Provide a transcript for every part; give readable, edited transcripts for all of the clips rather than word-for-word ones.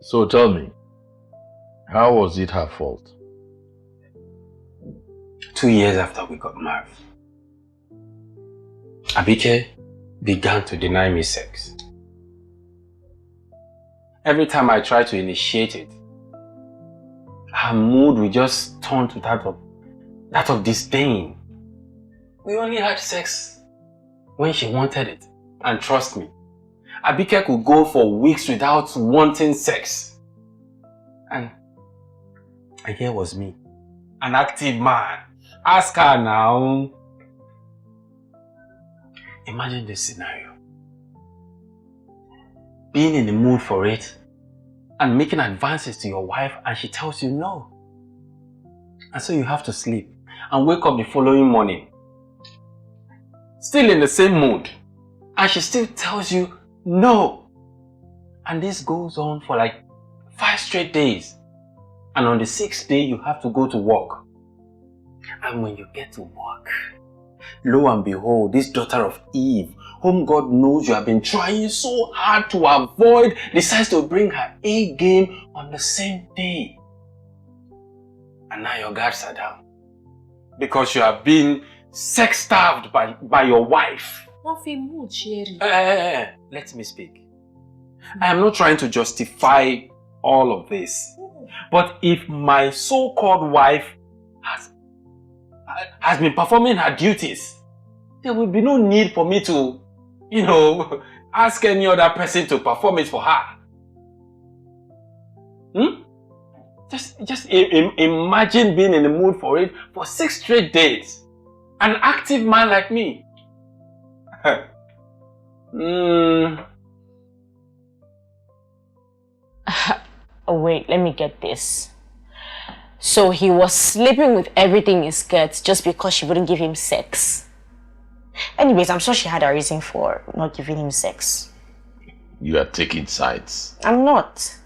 So tell me, how was it her fault? 2 years after we got married, Abike began to deny me sex. Every time I tried to initiate it, her mood would just turn to that of disdain. We only had sex when she wanted it. And trust me, Abike could go for weeks without wanting sex. And here was me, an active man. Ask her now. Imagine this scenario. Being in the mood for it and making advances to your wife and she tells you no. And so you have to sleep and wake up the following morning still in the same mood and she still tells you no. And this goes on for like 5 straight days. And on the 6th day you have to go to work. And when you get to work, lo and behold, this daughter of Eve, whom God knows you have been trying so hard to avoid, decides to bring her A game on the same day. And now your guards are down. Because you have been sex-starved by your wife. Let me speak. I am not trying to justify all of this. But if my so-called wife has been performing her duties, there will be no need for me to, ask any other person to perform it for her. Just imagine being in the mood for it for 6 straight days. An active man like me. Wait, let me get this. So he was sleeping with everything in his skirts just because she wouldn't give him sex. Anyways, I'm sure she had a reason for not giving him sex. You are taking sides. I'm not.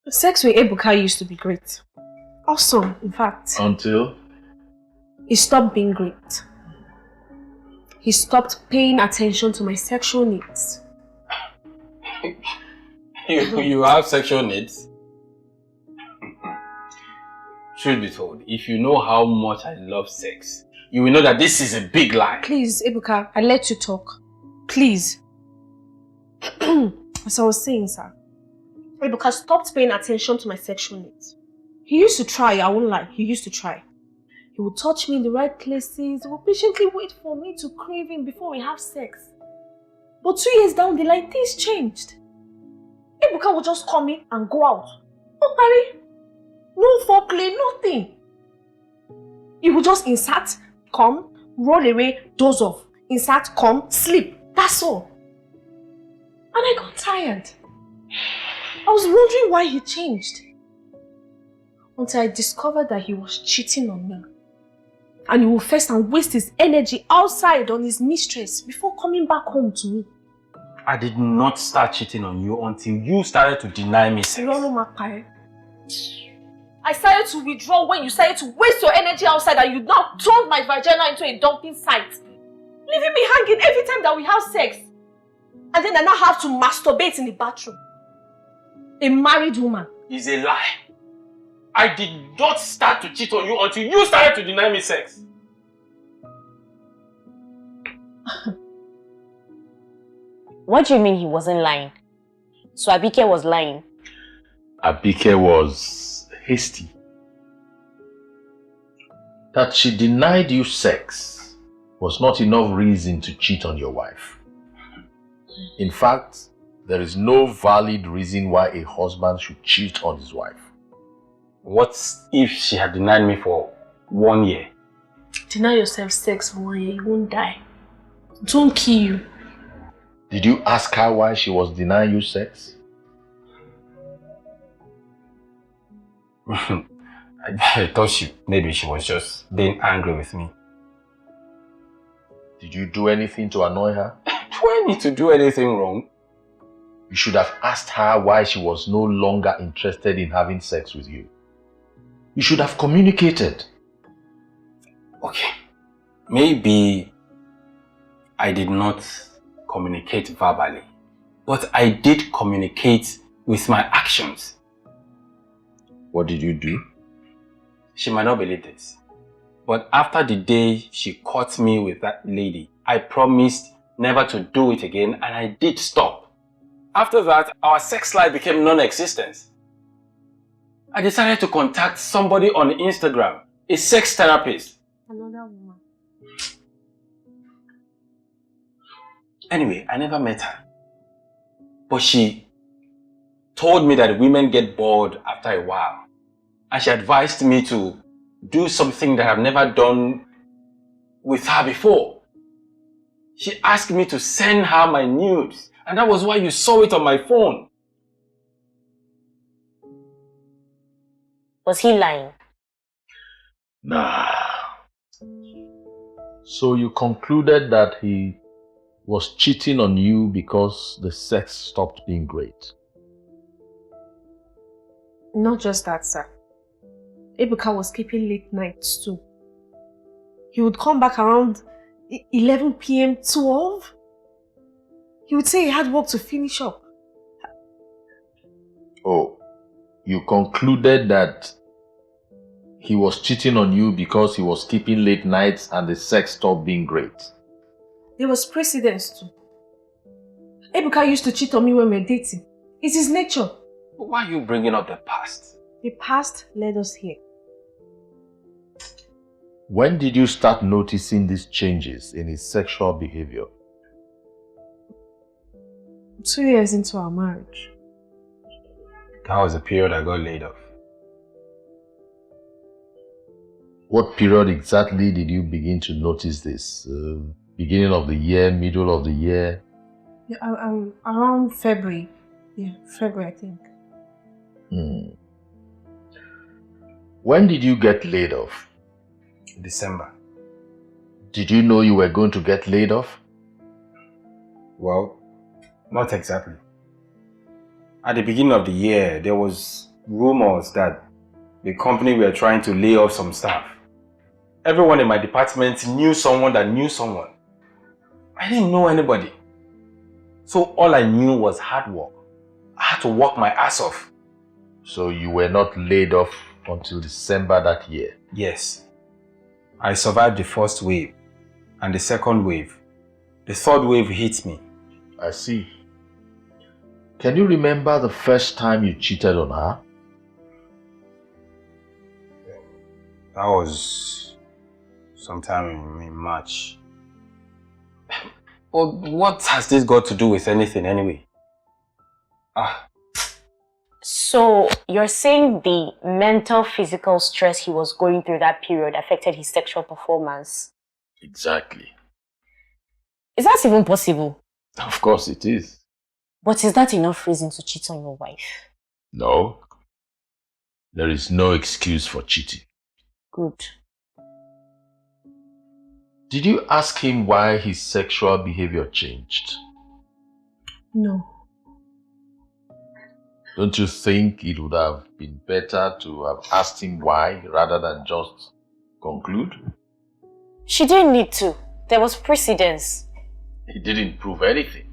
Sex with Ebuka used to be great. Awesome, in fact. Until? It stopped being great. He stopped paying attention to my sexual needs. You have sexual needs? Truth be told, if you know how much I love sex, you will know that this is a big lie. Please, Ebuka, I let you talk. Please. As I was saying, sir, Ebuka stopped paying attention to my sexual needs. He used to try, I won't lie, he used to try. He would touch me in the right places, he would patiently wait for me to crave him before we have sex. But 2 years down the line, things changed. Ebuka would just come in and go out. No hurry, no foreplay, nothing. He would just insert, come, roll away, doze off. Insert, come, sleep. That's all. And I got tired. I was wondering why he changed. Until I discovered that he was cheating on me. And he would first and waste his energy outside on his mistress before coming back home to me. I did not start cheating on you until you started to deny me sex. I started to withdraw when you started to waste your energy outside and you now turned my vagina into a dumping site. Leaving me hanging every time that we have sex. And then I now have to masturbate in the bathroom. A married woman. It's a lie. I did not start to cheat on you until you started to deny me sex. What do you mean he wasn't lying? So Abike was lying? Abike was hasty. That she denied you sex was not enough reason to cheat on your wife. In fact, there is no valid reason why a husband should cheat on his wife. What if she had denied me for 1 year? Deny yourself sex for 1 year, you won't die. It won't kill you. Did you ask her why she was denying you sex? I thought maybe she was just being angry with me. Did you do anything to annoy her? Do I need to do anything wrong? You should have asked her why she was no longer interested in having sex with you. You should have communicated. Okay. Maybe I did not communicate verbally. But I did communicate with my actions. What did you do? She might not believe this, but after the day she caught me with that lady, I promised never to do it again, and I did stop. After that, our sex life became non-existent. I decided to contact somebody on Instagram, a sex therapist. Another woman. Anyway, I never met her. But she told me that women get bored after a while. And she advised me to do something that I've never done with her before. She asked me to send her my nudes. And that was why you saw it on my phone. Was he lying? Nah. So you concluded that he was cheating on you because the sex stopped being great? Not just that, sir. Ebuka was keeping late nights too. He would come back around 11 p.m., 12. He would say he had work to finish up. Oh, you concluded that he was cheating on you because he was keeping late nights and the sex stopped being great? There was precedence too. Ebuka used to cheat on me when we were dating. It's his nature. Why are you bringing up the past? The past led us here. When did you start noticing these changes in his sexual behavior? 2 years into our marriage. That was the period I got laid off. What period exactly did you begin to notice this? Beginning of the year, middle of the year? Yeah, around February. Yeah, February, I think. When did you get laid off? December. Did you know you were going to get laid off? Well, not exactly. At the beginning of the year, there was rumors that the company were trying to lay off some staff. Everyone in my department knew someone that knew someone. I didn't know anybody. So all I knew was hard work. I had to work my ass off. So you were not laid off until December that year? Yes. I survived the first wave and the second wave. The third wave hit me. I see. Can you remember the first time you cheated on her? That was sometime in March. But what has this got to do with anything anyway? So you're saying the mental, physical stress he was going through that period affected his sexual performance? Exactly. Is that even possible? Of course it is. But is that enough reason to cheat on your wife? No. There is no excuse for cheating. Good. Did you ask him why his sexual behavior changed? No. Don't you think it would have been better to have asked him why rather than just conclude? She didn't need to. There was precedence. He didn't prove anything.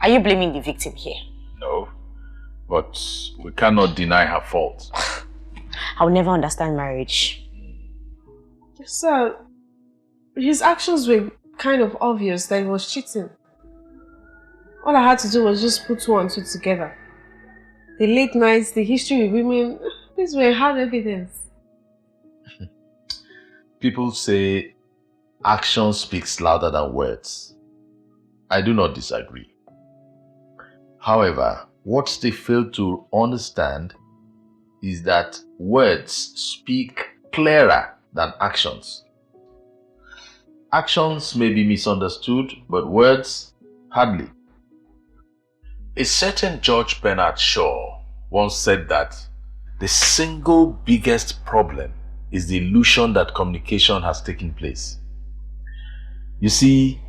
Are you blaming the victim here? No, but we cannot deny her fault. I'll never understand marriage. Sir, his actions were kind of obvious that he was cheating. All I had to do was just put 2 and 2 together. The late nights, the history with women, these were hard evidence. People say action speaks louder than words. I do not disagree. However, what they fail to understand is that words speak clearer than actions. Actions may be misunderstood, but words hardly. A certain George Bernard Shaw once said that the single biggest problem is the illusion that communication has taken place. You see,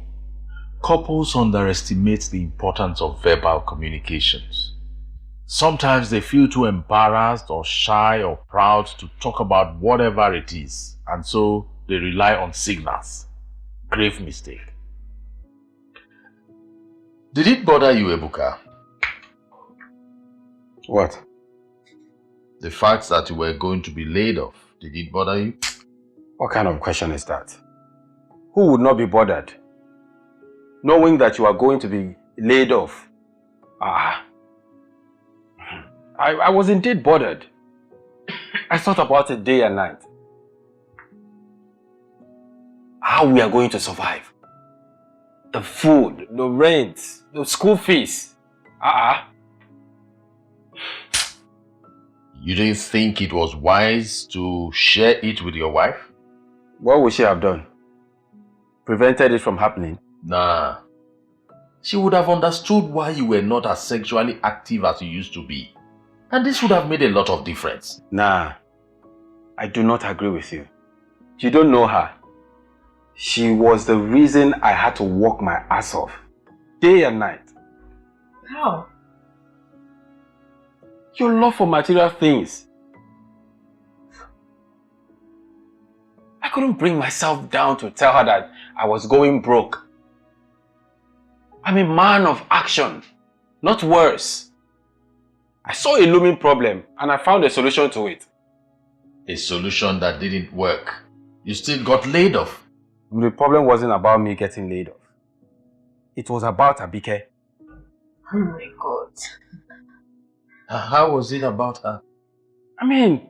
couples underestimate the importance of verbal communications. Sometimes they feel too embarrassed or shy or proud to talk about whatever it is, and so they rely on signals. Grave mistake. Did it bother you, Ebuka? What? The fact that you were going to be laid off, did it bother you? What kind of question is that? Who would not be bothered? Knowing that you are going to be laid off. I was indeed bothered. I thought about it day and night. How we are going to survive. The food, the rent, the school fees. You didn't think it was wise to share it with your wife? What would she have done? Prevented it from happening? Nah. She would have understood why you were not as sexually active as you used to be. And this would have made a lot of difference. Nah. I do not agree with you. You don't know her. She was the reason I had to work my ass off. Day and night. How? Your love for material things. I couldn't bring myself down to tell her that I was going broke. I'm a man of action, not words. I saw a looming problem and I found a solution to it. A solution that didn't work. You still got laid off. The problem wasn't about me getting laid off. It was about Abike. Oh my God. How was it about her? I mean,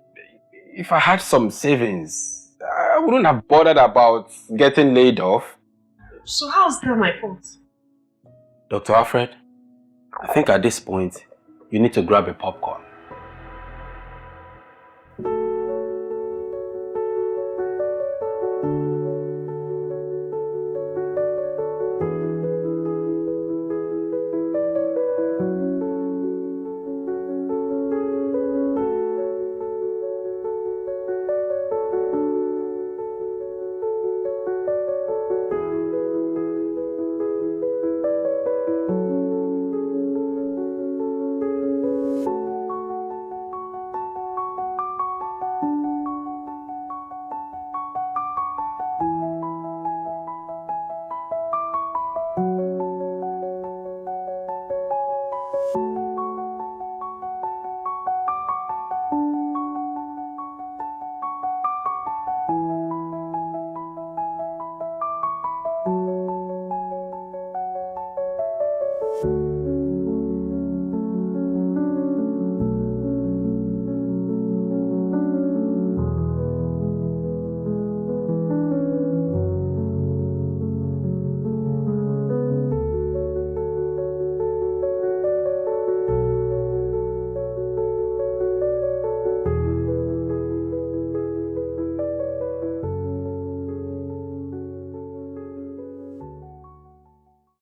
if I had some savings, I wouldn't have bothered about getting laid off. So how's that my fault? Dr. Alfred, I think at this point, you need to grab a popcorn.